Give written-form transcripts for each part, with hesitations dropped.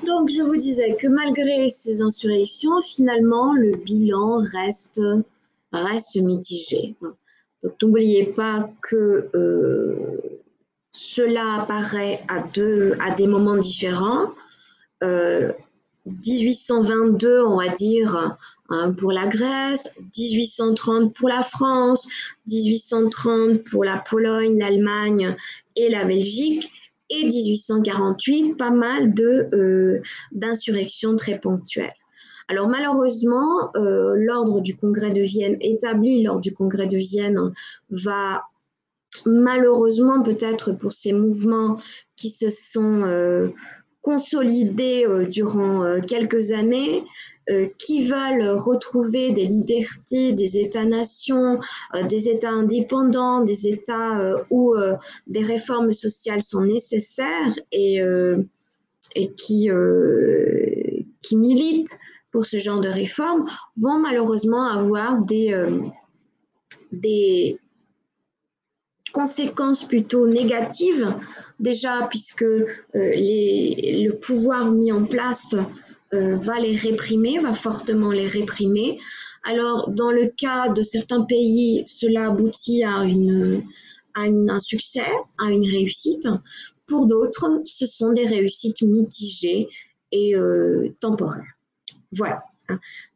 Donc, je vous disais que malgré ces insurrections, finalement, le bilan reste mitigé. Donc, n'oubliez pas que cela apparaît à des moments différents. 1822, on va dire, hein, pour la Grèce, 1830 pour la France, 1830 pour la Pologne, l'Allemagne et la Belgique, et 1848, pas mal d'insurrections très ponctuelles. Alors malheureusement, l'ordre du Congrès de Vienne, établi lors du Congrès de Vienne, va malheureusement peut-être pour ces mouvements qui se sont consolidés durant quelques années, qui veulent retrouver des libertés, des États-nations, des États indépendants, des États où des réformes sociales sont nécessaires et qui militent pour ce genre de réformes, vont malheureusement avoir des conséquences plutôt négatives, déjà puisque le pouvoir mis en place va les réprimer, va fortement les réprimer. Alors, dans le cas de certains pays, cela aboutit à un succès, à une réussite. Pour d'autres, ce sont des réussites mitigées et temporaires. Voilà.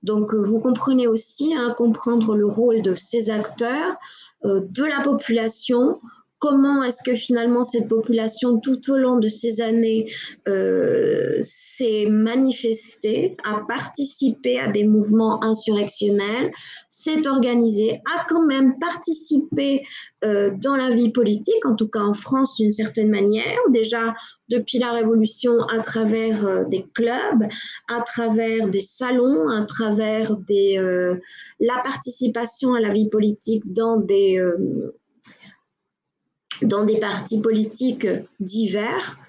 Donc, vous comprenez aussi, hein, comprendre le rôle de ces acteurs, de la population, comment est-ce que finalement cette population, tout au long de ces années, s'est manifestée, a participé à des mouvements insurrectionnels, s'est organisée, a quand même participé dans la vie politique, en tout cas en France d'une certaine manière, déjà depuis la Révolution à travers des clubs, à travers des salons, à travers la participation à la vie politique dans des partis politiques divers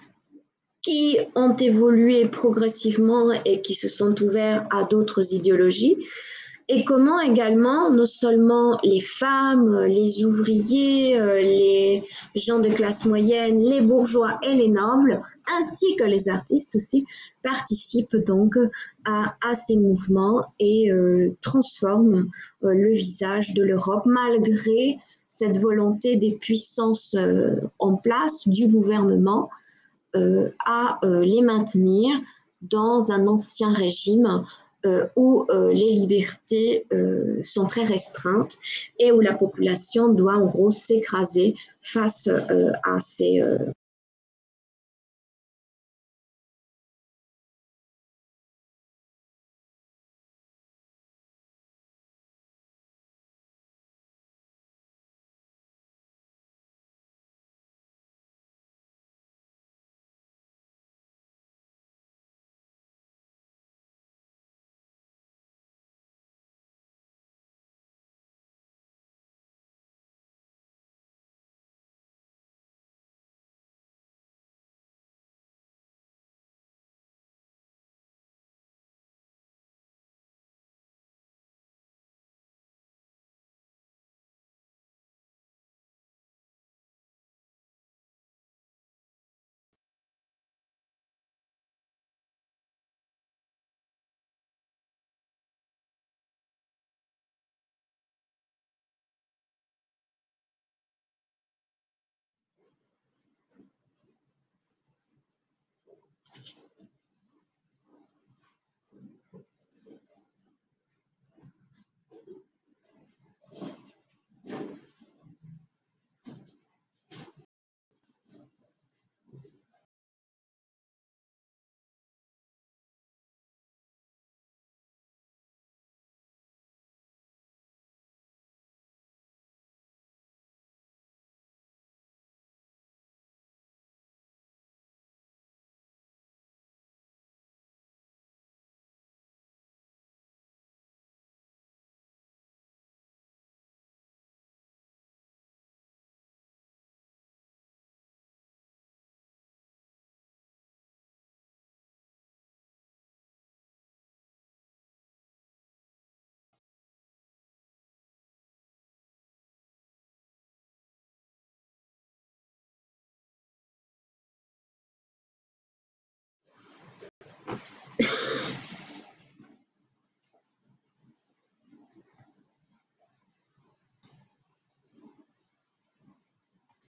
qui ont évolué progressivement et qui se sont ouverts à d'autres idéologies. Et comment également, non seulement les femmes, les ouvriers, les gens de classe moyenne, les bourgeois et les nobles, ainsi que les artistes aussi, participent donc à ces mouvements et transforment le visage de l'Europe malgré cette volonté des puissances en place du gouvernement à les maintenir dans un ancien régime où les libertés sont très restreintes et où la population doit en gros s'écraser face à ces